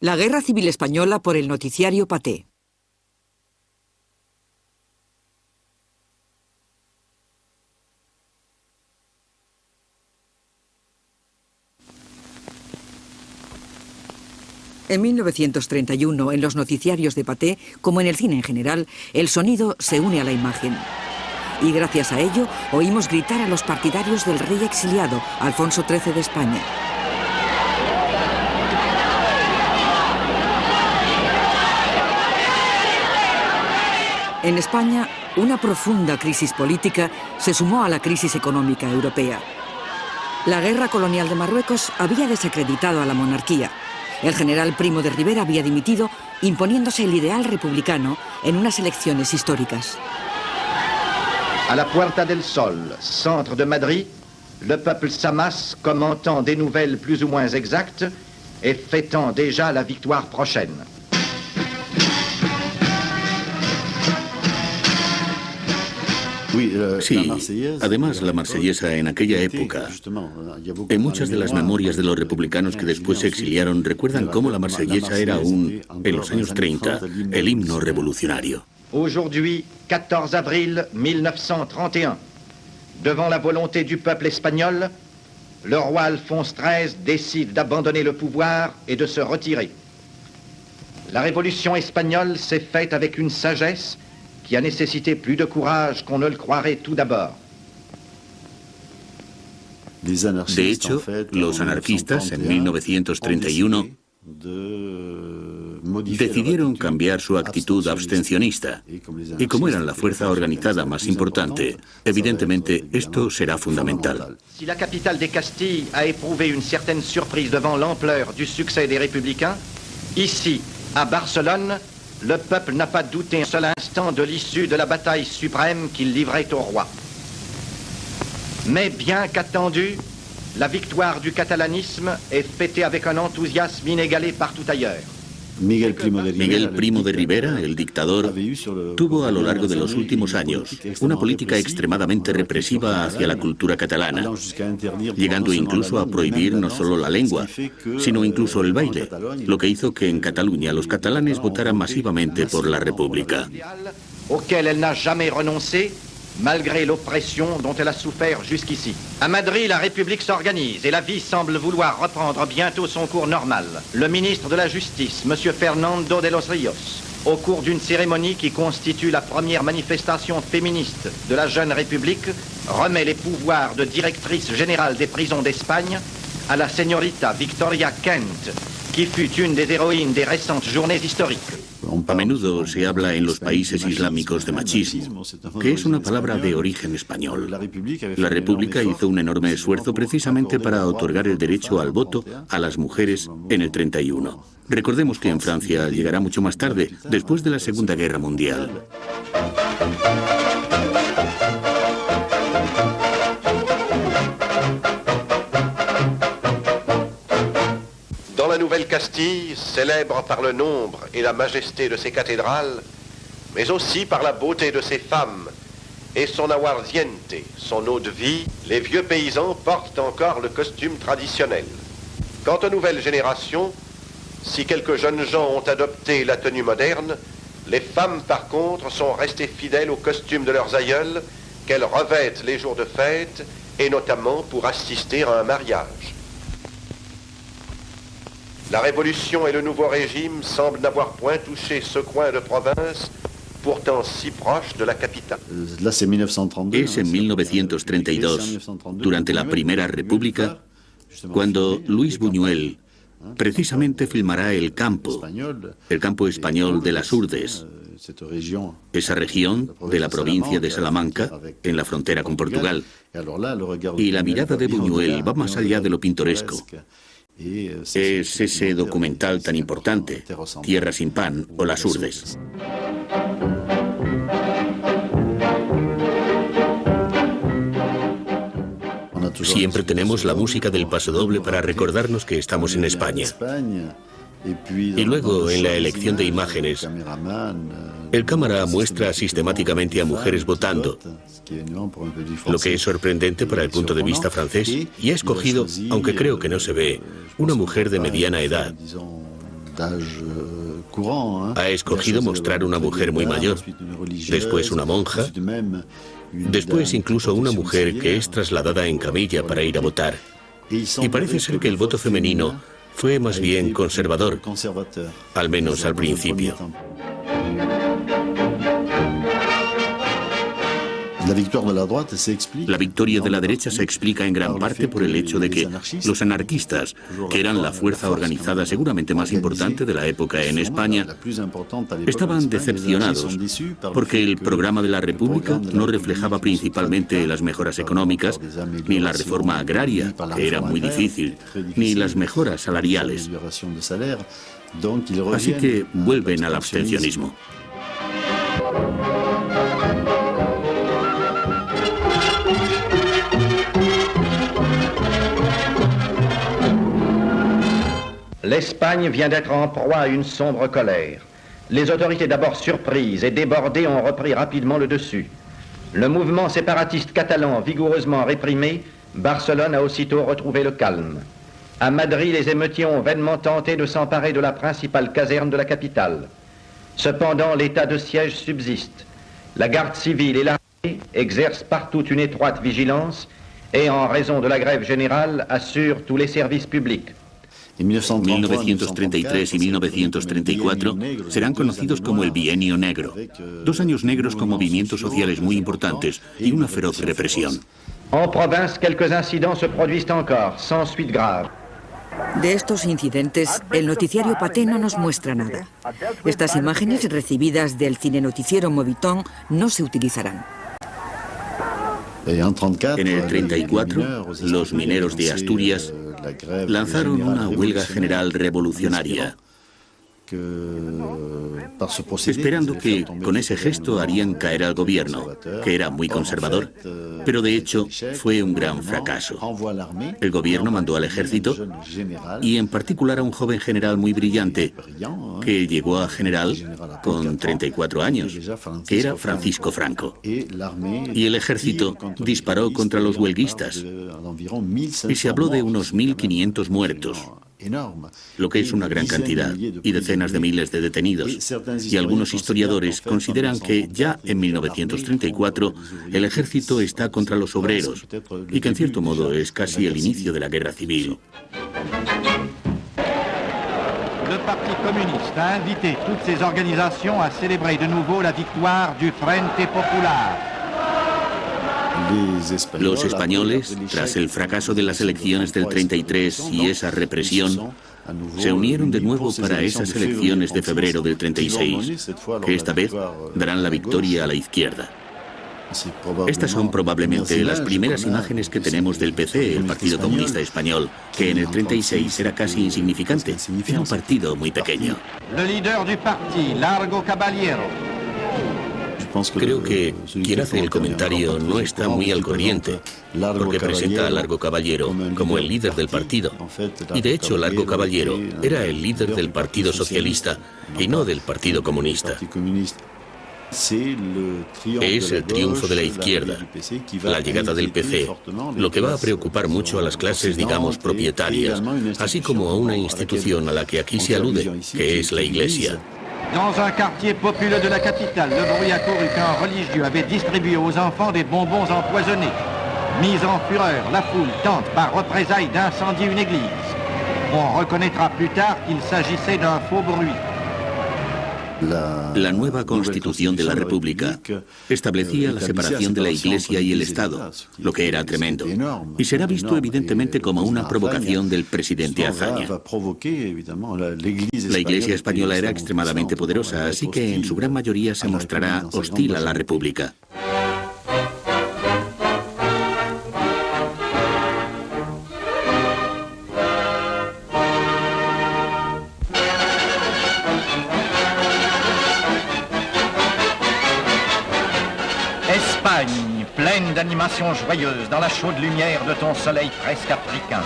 La Guerra Civil Española por el noticiario Paté. En 1931, en los noticiarios de Paté, como en el cine en general, el sonido se une a la imagen. Y gracias a ello, oímos gritar a los partidarios del rey exiliado, Alfonso XIII de España. En España, una profunda crisis política se sumó a la crisis económica europea. La guerra colonial de Marruecos había desacreditado a la monarquía. El general Primo de Rivera había dimitido, imponiéndose el ideal republicano en unas elecciones históricas. À la Puerta del Sol, centre de Madrid, le peuple s'amasse commentant des nouvelles plus ou moins exactes et fêtant déjà la victoire prochaine. Sí, además la marsellesa en aquella época, en muchas de las memorias de los republicanos que después se exiliaron, recuerdan cómo la marsellesa era aún, en los años 30, el himno revolucionario. Aujourd'hui, 14 avril 1931, devant la volonté du peuple espagnol, le roi Alphonse XIII décide d'abandonner le pouvoir et de se retirer. La révolution espagnole s'est faite avec une sagesse qui a nécessité plus de courage qu'on ne le croirait tout d'abord. De hecho, los anarquistas en 1931 decidieron cambiar su actitud abstencionista. Y como eran la fuerza organizada más importante, evidentemente esto será fundamental. Si la capitale des Castilles a éprouvé une certaine surprise devant l'ampleur du succès des Républicains, ici, à Barcelone, le peuple n'a pas douté un seul instant de l'issue de la bataille suprême qu'il livrait au roi. Mais bien qu'attendue, la victoire du catalanisme est fêtée avec un enthousiasme inégalé partout ailleurs. Miguel Primo de Rivera, el dictador, tuvo a lo largo de los últimos años una política extremadamente represiva hacia la cultura catalana, llegando incluso a prohibir no solo la lengua, sino incluso el baile, lo que hizo que en Cataluña los catalanes votaran masivamente por la República. Auquel elle n'a jamais renoncé, malgré l'oppression dont elle a souffert jusqu'ici. À Madrid, la République s'organise et la vie semble vouloir reprendre bientôt son cours normal. Le ministre de la Justice, M. Fernando de los Ríos, au cours d'une cérémonie qui constitue la première manifestation féministe de la jeune République, remet les pouvoirs de directrice générale des prisons d'Espagne à la señorita Victoria Kent, qui fut une des héroïnes des récentes journées historiques. A menudo se habla en los países islámicos de machismo, que es una palabra de origen español. La República hizo un enorme esfuerzo precisamente para otorgar el derecho al voto a las mujeres en el 31. Recordemos que en Francia llegará mucho más tarde, después de la Segunda Guerra Mundial. Dans la Nouvelle-Castille, célèbre par le nombre et la majesté de ses cathédrales, mais aussi par la beauté de ses femmes et son aguardiente, son eau de vie, les vieux paysans portent encore le costume traditionnel. Quant aux nouvelles générations, si quelques jeunes gens ont adopté la tenue moderne, les femmes par contre sont restées fidèles au costume de leurs aïeuls qu'elles revêtent les jours de fête et notamment pour assister à un mariage. La Révolution et le nouveau régime semblent n'avoir point touché ce coin de province, pourtant si proche de la capitale. Es en 1932, durante la Primera República, cuando Luis Buñuel precisamente filmará El campo español de las Urdes, esa región de la provincia de Salamanca, en la frontera con Portugal. Y la mirada de Buñuel va más allá de lo pintoresco. Es ese documental tan importante, Tierra sin pan o Las Urdes. Siempre tenemos la música del pasodoble para recordarnos que estamos en España. Y luego, en la elección de imágenes, el cámara muestra sistemáticamente a mujeres votando, lo que es sorprendente para el punto de vista francés, y ha escogido, aunque creo que no se ve, una mujer de mediana edad, Ha escogido mostrar una mujer muy mayor, después una monja, después incluso una mujer que es trasladada en camilla para ir a votar. Y parece ser que el voto femenino fue más bien conservador, al menos al principio. La victoria de la derecha se explica en gran parte por el hecho de que los anarquistas, que eran la fuerza organizada seguramente más importante de la época en España, estaban decepcionados porque el programa de la República no reflejaba principalmente las mejoras económicas, ni la reforma agraria, que era muy difícil, ni las mejoras salariales. Así que vuelven al abstencionismo. L'Espagne vient d'être en proie à une sombre colère. Les autorités d'abord surprises et débordées ont repris rapidement le dessus. Le mouvement séparatiste catalan vigoureusement réprimé, Barcelone a aussitôt retrouvé le calme. À Madrid, les émeutiers ont vainement tenté de s'emparer de la principale caserne de la capitale. Cependant, l'état de siège subsiste. La garde civile et l'armée exercent partout une étroite vigilance et, en raison de la grève générale, assurent tous les services publics. 1933 y 1934 serán conocidos como el Bienio Negro, 2 años negros con movimientos sociales muy importantes y una feroz represión. En province, quelques incidents se produisent encore, sans suite grave. De estos incidentes, el noticiario Pathé no nos muestra nada. Estas imágenes recibidas del cinenoticiero Moviton no se utilizarán. En el 34, los mineros de Asturias lanzaron una huelga general revolucionaria, esperando que con ese gesto harían caer al gobierno, que era muy conservador, pero de hecho fue un gran fracaso. El gobierno mandó al ejército y en particular a un joven general muy brillante, que llegó a general con 34 años, que era Francisco Franco. Y el ejército disparó contra los huelguistas y se habló de unos 1.500 muertos, lo que es una gran cantidad, y decenas de miles de detenidos. Y algunos historiadores consideran que ya en 1934 el ejército está contra los obreros y que en cierto modo es casi el inicio de la guerra civil. Le Parti communiste a invité toutes ses organisations à célébrer de nouveau la victoire du Frente Popular. Los españoles, tras el fracaso de las elecciones del 33 y esa represión, se unieron de nuevo para esas elecciones de febrero del 36, que esta vez darán la victoria a la izquierda. Estas son probablemente las primeras imágenes que tenemos del PC, el Partido Comunista Español, que en el 36 era casi insignificante, era un partido muy pequeño. Le líder du parti, Largo Caballero. Creo que quien hace el comentario no está muy al corriente, porque presenta a Largo Caballero como el líder del partido. Y de hecho, Largo Caballero era el líder del Partido Socialista y no del Partido Comunista. Es el triunfo de la izquierda, la llegada del PC, lo que va a preocupar mucho a las clases, digamos, propietarias, así como a una institución a la que aquí se alude, que es la Iglesia. Dans un quartier populeux de la capitale, le bruit a couru qu'un religieux avait distribué aux enfants des bonbons empoisonnés. Mise en fureur, la foule tente par représailles d'incendier une église. On reconnaîtra plus tard qu'il s'agissait d'un faux bruit. La nueva Constitución de la República establecía la separación de la Iglesia y el Estado, lo que era tremendo, y será visto evidentemente como una provocación del presidente Azaña. La Iglesia española era extremadamente poderosa, así que en su gran mayoría se mostrará hostil a la República. Espagne, pleine d'animations joyeuses dans la chaude lumière de ton soleil presque africain.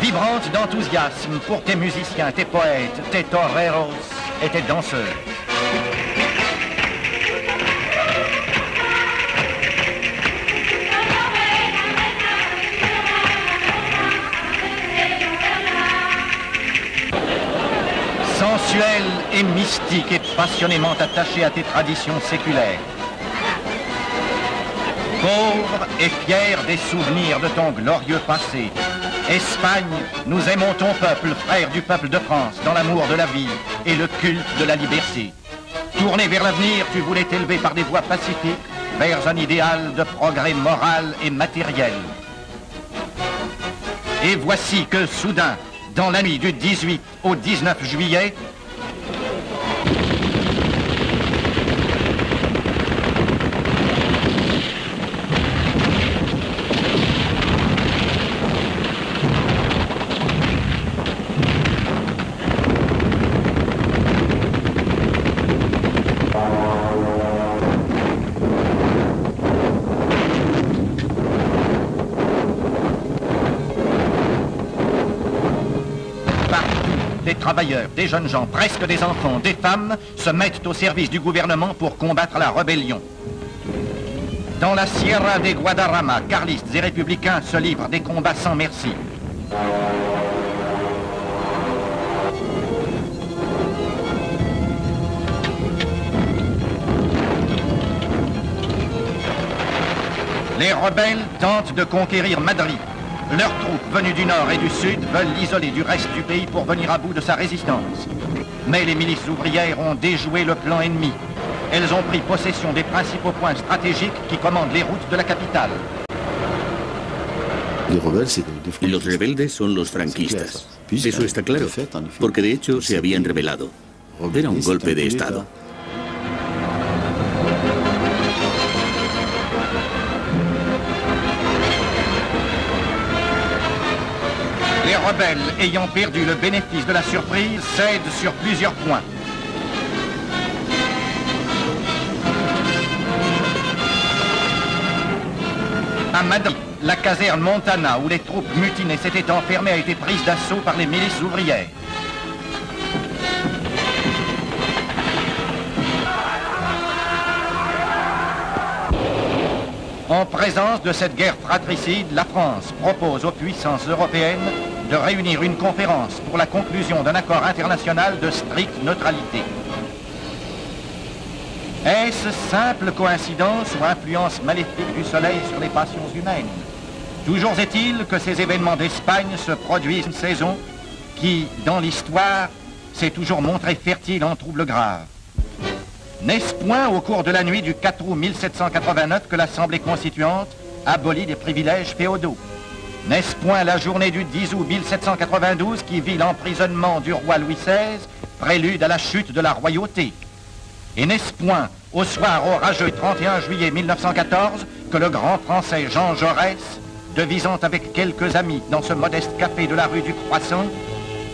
Vibrante d'enthousiasme pour tes musiciens, tes poètes, tes toreros et tes danseurs. spirituel et mystique et passionnément attaché à tes traditions séculaires. Pauvre et fier des souvenirs de ton glorieux passé, Espagne, nous aimons ton peuple, frère du peuple de France, dans l'amour de la vie et le culte de la liberté. Tourné vers l'avenir, tu voulais t'élever par des voies pacifiques vers un idéal de progrès moral et matériel. Et voici que soudain, dans la nuit du 18 au 19 juillet, des travailleurs, des jeunes gens, presque des enfants, des femmes, se mettent au service du gouvernement pour combattre la rébellion. Dans la Sierra de Guadarrama, carlistes et républicains se livrent des combats sans merci. Les rebelles tentent de conquérir Madrid. Leurs troupes venues du nord et du sud veulent l'isoler du reste du pays pour venir à bout de sa résistance. Mais les milices ouvrières ont déjoué le plan ennemi. Elles ont pris possession des principaux points stratégiques qui commandent les routes de la capitale. Los rebeldes son los franquistas. Eso está claro, porque de hecho se habían rebelado. Era un golpe de Estado. Les rebelles, ayant perdu le bénéfice de la surprise, cèdent sur plusieurs points. À Madrid, la caserne Montana, où les troupes mutinées s'étaient enfermées, a été prise d'assaut par les milices ouvrières. En présence de cette guerre fratricide, la France propose aux puissances européennes de réunir une conférence pour la conclusion d'un accord international de stricte neutralité. Est-ce simple coïncidence ou influence maléfique du soleil sur les passions humaines? Toujours est-il que ces événements d'Espagne se produisent une saison qui, dans l'histoire, s'est toujours montrée fertile en troubles graves. N'est-ce point au cours de la nuit du 4 août 1789 que l'Assemblée constituante abolit les privilèges féodaux? N'est-ce point la journée du 10 août 1792 qui vit l'emprisonnement du roi Louis XVI, prélude à la chute de la royauté? Et n'est-ce point au soir orageux 31 juillet 1914 que le grand français Jean Jaurès, devisant avec quelques amis dans ce modeste café de la rue du Croissant,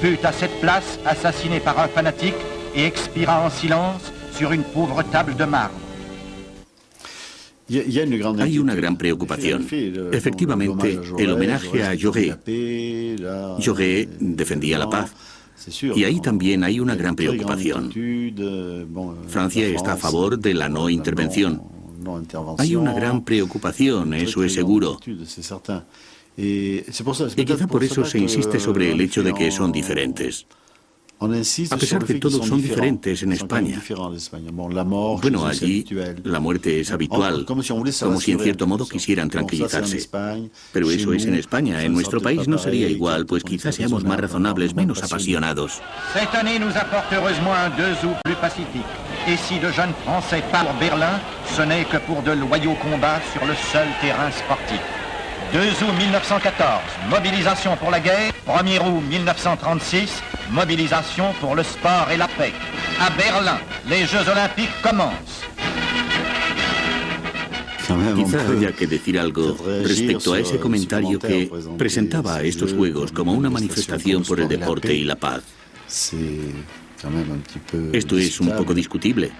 fut à cette place assassiné par un fanatique et expira en silence sur une pauvre table de marbre? Hay una gran preocupación. Efectivamente, el homenaje a Jaurès. Jaurès defendía la paz. Y ahí también hay una gran preocupación. Francia está a favor de la no intervención. Hay una gran preocupación, eso es seguro. Y quizá por eso se insiste sobre el hecho de que son diferentes. A pesar de todo, son diferentes en España. Bueno, allí la muerte es habitual, como si en cierto modo quisieran tranquilizarse. Pero eso es en España. En nuestro país no sería igual, pues quizás seamos más razonables, menos apasionados. Cette année nous apporte heureusement un 2 août plus pacifique. Et si de jeunes Français partent pour Berlin, ce n'est que pour de loyaux combats sur le seul terrain sportif. 2 août 1914, mobilisation pour la guerre. 1er août 1936, mobilisation pour le sport et la paix. À Berlin, les Jeux Olympiques commencent. Quizá haya que decir algo respecto a ese comentario que presentaba a estos Juegos como una manifestación por el deporte y la paz. Esto es un poco discutible.